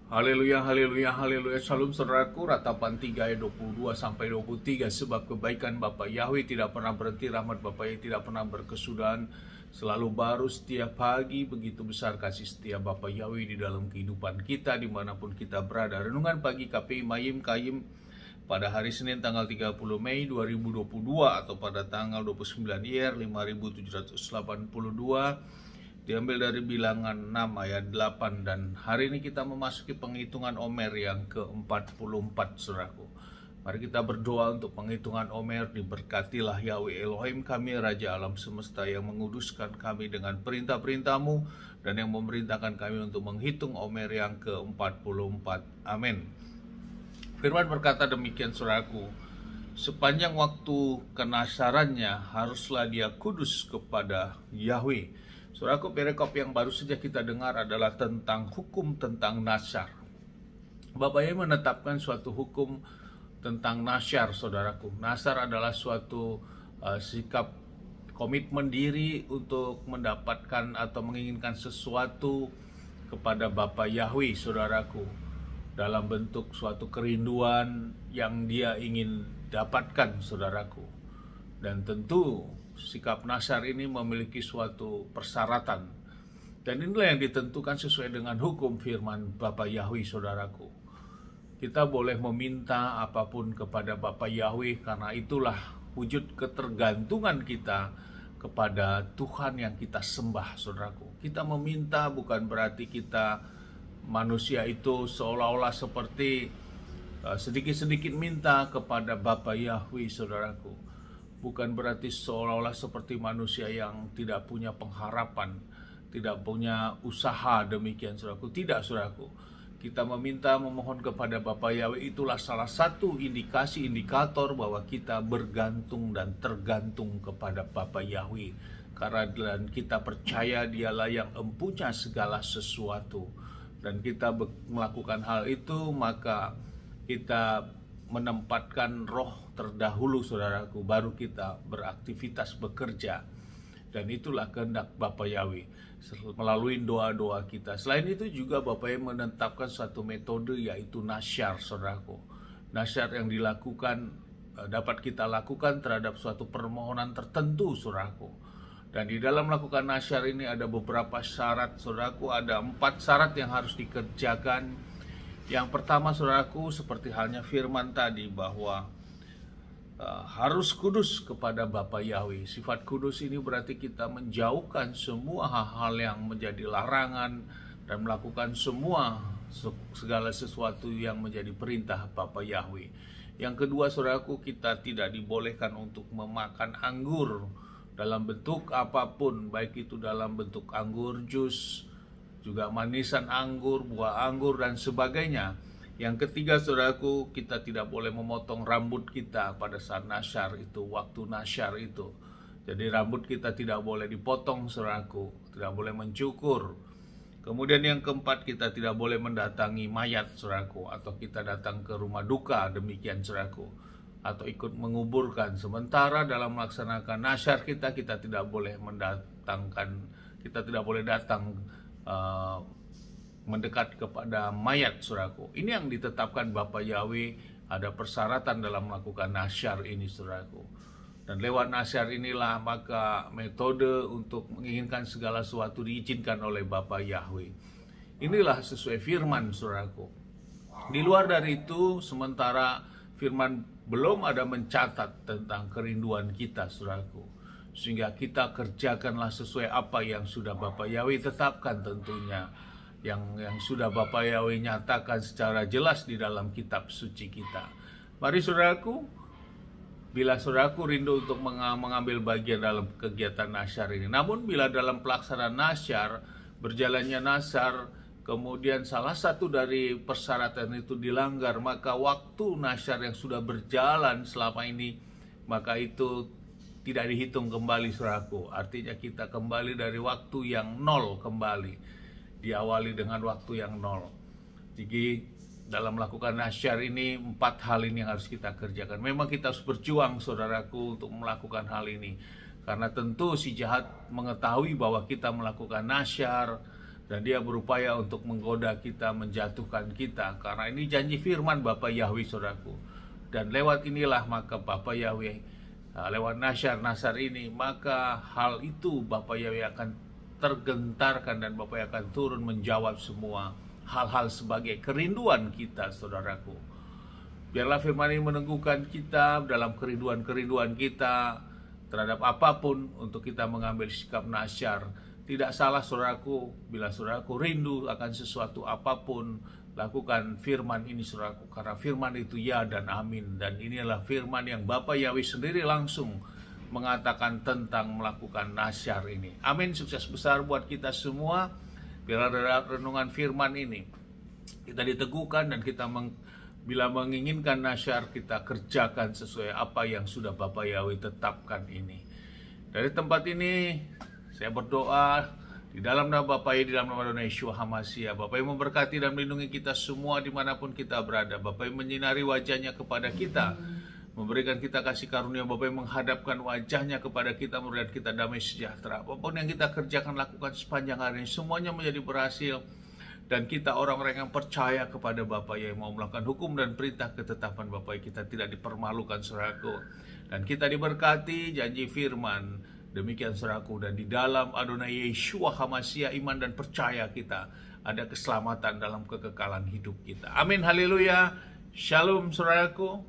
Haleluya, haleluya, haleluya. Salam saudaraku, ratapan 3 ayat 22 sampai 23. Sebab kebaikan Bapa Yahweh tidak pernah berhenti, rahmat Bapa Yahweh tidak pernah berkesudahan, selalu baru setiap pagi. Begitu besar kasih setia Bapa Yahweh di dalam kehidupan kita dimanapun kita berada. Renungan pagi KPI Mayim Kayim pada hari Senin tanggal 30 Mei 2022 atau pada tanggal 29 Yer 5782, diambil dari Bilangan 6 ayat 8. Dan hari ini kita memasuki penghitungan Omer yang ke-44, saudaraku. Mari kita berdoa untuk penghitungan Omer. Diberkatilah Yahweh Elohim kami, Raja alam semesta, yang menguduskan kami dengan perintah-perintah-Mu dan yang memerintahkan kami untuk menghitung Omer yang ke-44. Amin. Firman berkata demikian, saudaraku. Sepanjang waktu kenasarannya haruslah dia kudus kepada Yahweh. Saudaraku, perikop yang baru saja kita dengar adalah tentang hukum tentang nasyar. Bapak Yahweh menetapkan suatu hukum tentang nasyar, saudaraku. Nasyar adalah suatu sikap komitmen diri untuk mendapatkan atau menginginkan sesuatu kepada Bapa Yahweh, saudaraku, dalam bentuk suatu kerinduan yang dia ingin dapatkan, saudaraku. Dan tentu sikap nasyar ini memiliki suatu persyaratan, dan inilah yang ditentukan sesuai dengan hukum firman Bapa Yahweh, saudaraku. Kita boleh meminta apapun kepada Bapa Yahweh, karena itulah wujud ketergantungan kita kepada Tuhan yang kita sembah, saudaraku. Kita meminta bukan berarti kita manusia itu seolah-olah seperti sedikit-sedikit minta kepada Bapa Yahweh, saudaraku. Bukan berarti seolah-olah seperti manusia yang tidak punya pengharapan, tidak punya usaha, demikian, saudaraku. Tidak, saudaraku. Kita meminta, memohon kepada Bapa Yahweh, itulah salah satu indikator bahwa kita bergantung dan tergantung kepada Bapa Yahweh. Karena dan kita percaya dialah yang empunya segala sesuatu. Dan kita melakukan hal itu, maka kita menempatkan roh terdahulu, saudaraku, baru kita beraktivitas bekerja. Dan itulah kehendak Bapa Yahweh melalui doa-doa kita. Selain itu juga Bapa Yahweh menetapkan suatu metode, yaitu nasyar, saudaraku. Nasyar yang dilakukan dapat kita lakukan terhadap suatu permohonan tertentu, saudaraku. Dan di dalam melakukan nasyar ini ada beberapa syarat, saudaraku. Ada 4 syarat yang harus dikerjakan. Yang pertama, saudaraku, seperti halnya firman tadi, bahwa harus kudus kepada Bapa Yahweh. Sifat kudus ini berarti kita menjauhkan semua hal-hal yang menjadi larangan dan melakukan segala sesuatu yang menjadi perintah Bapa Yahweh. Yang kedua, saudaraku, kita tidak dibolehkan untuk memakan anggur dalam bentuk apapun, baik itu dalam bentuk anggur jus, juga manisan anggur, buah anggur, dan sebagainya. Yang ketiga, saudaraku, kita tidak boleh memotong rambut kita pada saat nasyar itu, waktu nasyar itu. Jadi rambut kita tidak boleh dipotong, saudaraku, tidak boleh mencukur. Kemudian yang keempat, kita tidak boleh mendatangi mayat, saudaraku, atau kita datang ke rumah duka, demikian, saudaraku, atau ikut menguburkan. Sementara dalam melaksanakan nasyar kita tidak boleh kita tidak boleh datang mendekat kepada mayat, saudaraku. Ini yang ditetapkan Bapa Yahweh, ada persyaratan dalam melakukan nasyar ini, saudaraku. Dan lewat nasyar inilah maka metode untuk menginginkan segala sesuatu diizinkan oleh Bapa Yahweh. Inilah sesuai firman, saudaraku. Di luar dari itu, sementara firman belum ada mencatat tentang kerinduan kita, saudaraku, sehingga kita kerjakanlah sesuai apa yang sudah Bapa Yahweh tetapkan, tentunya yang sudah Bapa Yahweh nyatakan secara jelas di dalam kitab suci kita. Mari, saudaraku, bila saudaraku rindu untuk mengambil bagian dalam kegiatan nasyar ini, namun bila dalam pelaksanaan nasyar, berjalannya nasyar, kemudian salah satu dari persyaratan itu dilanggar, maka waktu nasyar yang sudah berjalan selama ini, maka itu tidak dihitung kembali, saudaraku. Artinya kita kembali dari waktu yang 0 kembali. Diawali dengan waktu yang 0. Jadi dalam melakukan nasyar ini, 4 hal ini yang harus kita kerjakan. Memang kita harus berjuang, saudaraku, untuk melakukan hal ini. Karena tentu si jahat mengetahui bahwa kita melakukan nasyar, dan dia berupaya untuk menggoda kita, menjatuhkan kita. Karena ini janji firman Bapa Yahweh, saudaraku. Dan lewat inilah maka Bapa Yahweh, lewat nasyar ini, maka hal itu Bapa Yahweh akan tergentarkan dan Bapa Yahweh akan turun menjawab semua hal-hal sebagai kerinduan kita, saudaraku. Biarlah firman ini meneguhkan kita dalam kerinduan-kerinduan kita terhadap apapun untuk kita mengambil sikap nasyar. Tidak salah, saudaraku, bila saudaraku rindu akan sesuatu apapun, lakukan firman ini, saudaraku, karena firman itu ya dan amin. Dan inilah firman yang Bapa Yahweh sendiri langsung mengatakan tentang melakukan nasyar ini. Amin. Sukses besar buat kita semua. Biar ada renungan firman ini kita diteguhkan, dan kita bila menginginkan nasyar, kita kerjakan sesuai apa yang sudah Bapa Yahweh tetapkan ini. Dari tempat ini saya berdoa di dalam nama Bapa Yahweh, di dalam nama Adonai Yeshua HaMashiach. Bapa Yahweh memberkati dan melindungi kita semua dimanapun kita berada. Bapa Yahweh menyinari wajahnya kepada kita, memberikan kita kasih karunia. Bapa Yahweh menghadapkan wajahnya kepada kita, memberikan kita damai sejahtera. Apapun yang kita kerjakan, lakukan sepanjang hari ini, semuanya menjadi berhasil. Dan kita orang-orang yang percaya kepada Bapa Yahweh, mau melakukan hukum dan perintah ketetapan Bapa Yahweh, kita tidak dipermalukan, saudaraku. Dan kita diberkati janji firman. Demikian, saudaraku. Dan di dalam Adonai Yeshua HaMashiach, iman dan percaya kita, ada keselamatan dalam kekekalan hidup kita. Amin, haleluya. Shalom, saudaraku.